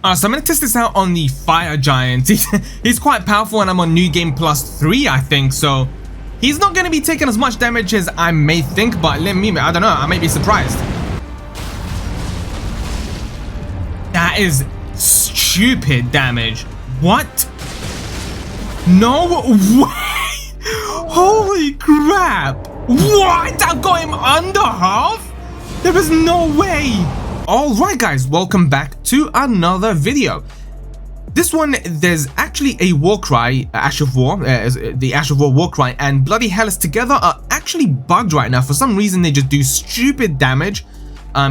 So I'm going to test this out on the Fire Giant. He's quite powerful and I'm on New Game Plus 3, I think, so he's not going to be taking as much damage as I may think, but let me, I don't know, I may be surprised. That is stupid damage. What? No way! Holy crap! What? I got him under half? There is no way! Alright guys, welcome back to another video. This one, there's actually a war cry, Ash of War, the Ash of War cry, and bloody Helice together are actually bugged right now. For some reason, they just do stupid damage.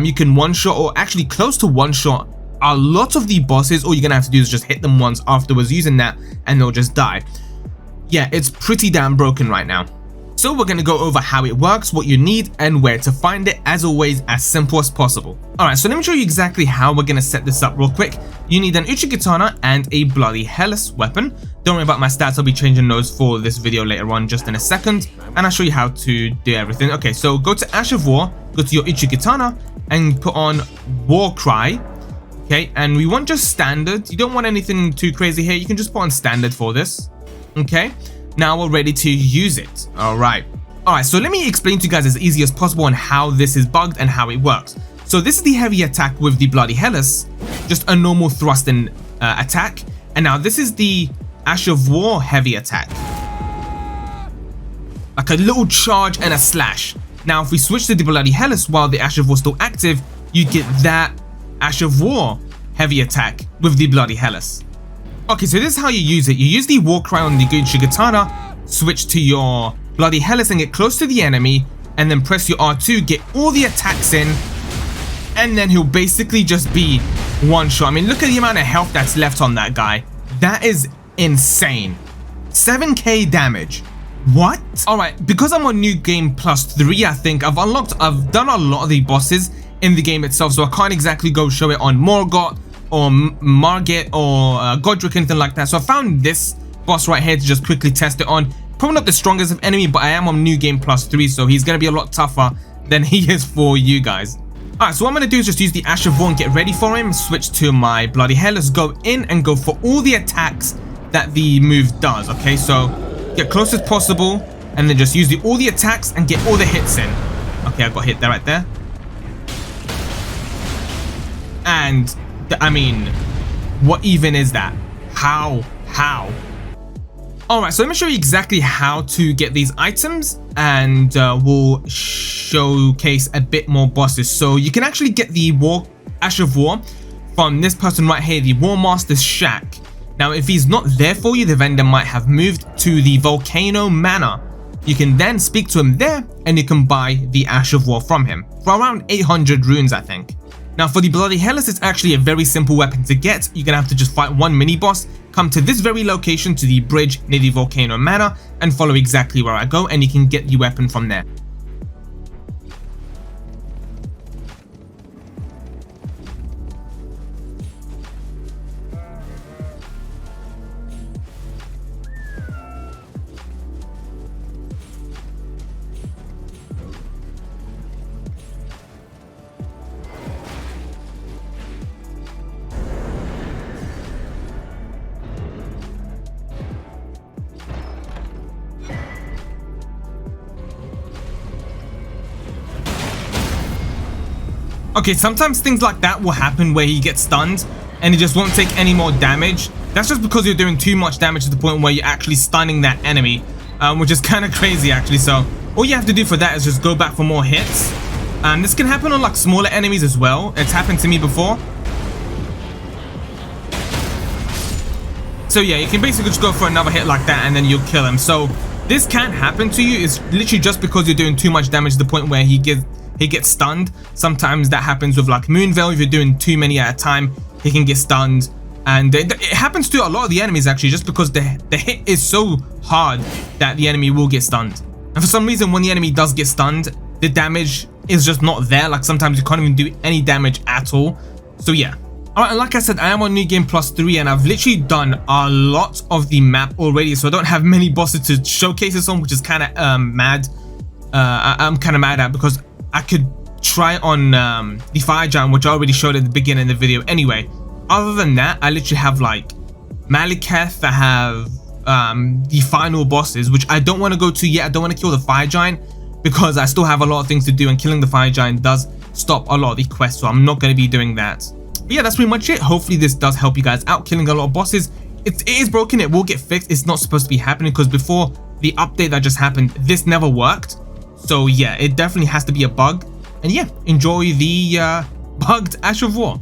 You can one-shot, or actually close to one-shot, a lot of the bosses. All you're gonna have to do is just hit them once afterwards using that, and they'll just die. Yeah, it's pretty damn broken right now. So we're going to go over how it works, what you need, and where to find it, as always, as simple as possible. Alright, so let me show you exactly how we're going to set this up real quick. You need an Uchigatana and a bloody Helice weapon. Don't worry about my stats, I'll be changing those for this video later on just in a second, and I'll show you how to do everything. Okay, so go to Ash of War, go to your Uchigatana, and put on War Cry. Okay, and we want just standard. You don't want anything too crazy here, you can just put on standard for this. Okay. Now we're ready to use it. Alright, so let me explain to you guys as easy as possible on how this is bugged and how it works. So this is the heavy attack with the bloody Helice, just a normal thrust and attack. And now this is the Ash of War heavy attack, like a little charge and a slash. Now if we switch to the bloody Helice while the Ash of War is still active, you get that Ash of War heavy attack with the bloody Helice. Okay, so this is how you use it. You use the War Cry on the Uchigatana, switch to your bloody Helice and get close to the enemy, and then press your R2, get all the attacks in, and then he'll basically just be one shot. I mean, look at the amount of health that's left on that guy. That is insane. 7k damage. What? Alright, because I'm on New Game Plus 3, I think, I've done a lot of the bosses in the game itself, so I can't exactly go show it on Morgott, or Margit, or Godric, anything like that. So I found this boss right here to just quickly test it on. Probably not the strongest of enemy, but I am on New Game Plus 3, so he's going to be a lot tougher than he is for you guys. Alright, so what I'm going to do is just use the Ash of War and get ready for him, switch to my bloody Helice, go in and go for all the attacks that the move does. Okay, so get close as possible, and then just use all the attacks and get all the hits in. Okay, I got hit there right there. And I mean, what even is that? How? Alright, so let me show you exactly how to get these items, and we'll showcase a bit more bosses. So you can actually get the Ash of War from this person right here, the War Master's Shack. Now, if he's not there for you, the vendor might have moved to the Volcano Manor. You can then speak to him there, and you can buy the Ash of War from him for around 800 runes, I think. Now for the bloody Helice, it's actually a very simple weapon to get. You're gonna have to just fight one mini boss, come to this very location to the bridge near the Volcano Manor, and follow exactly where I go, and you can get the weapon from there. Okay, sometimes things like that will happen where he gets stunned and he just won't take any more damage. That's just because you're doing too much damage to the point where you're actually stunning that enemy, which is kind of crazy actually. So all you have to do for that is just go back for more hits. And this can happen on like smaller enemies as well. It's happened to me before. So yeah, you can basically just go for another hit like that and then you'll kill him. So this can't happen to you. It's literally just because you're doing too much damage to the point where he gets stunned. Sometimes that happens with like Moonveil. If you're doing too many at a time, he can get stunned. And it happens to a lot of the enemies actually, just because the hit is so hard that the enemy will get stunned. And for some reason, when the enemy does get stunned, the damage is just not there. Like sometimes you can't even do any damage at all. So yeah. Alright, and like I said, I am on New Game Plus 3 and I've literally done a lot of the map already. So I don't have many bosses to showcase this on, which is kind of mad. I'm kind of mad at, because I could try on the Fire Giant, which I already showed at the beginning of the video anyway. other than that, I literally have like Maliketh. I have the final bosses, which I don't want to go to yet. I don't want to kill the fire giant because I still have a lot of things to do, and killing the fire giant does stop a lot of the quests, so I'm not going to be doing that. But yeah, that's pretty much it. Hopefully this does help you guys out. Killing a lot of bosses, it is broken. It will get fixed. It's not supposed to be happening because before the update that just happened, this never worked. So yeah, it definitely has to be a bug. And yeah, enjoy the bugged Ash of War.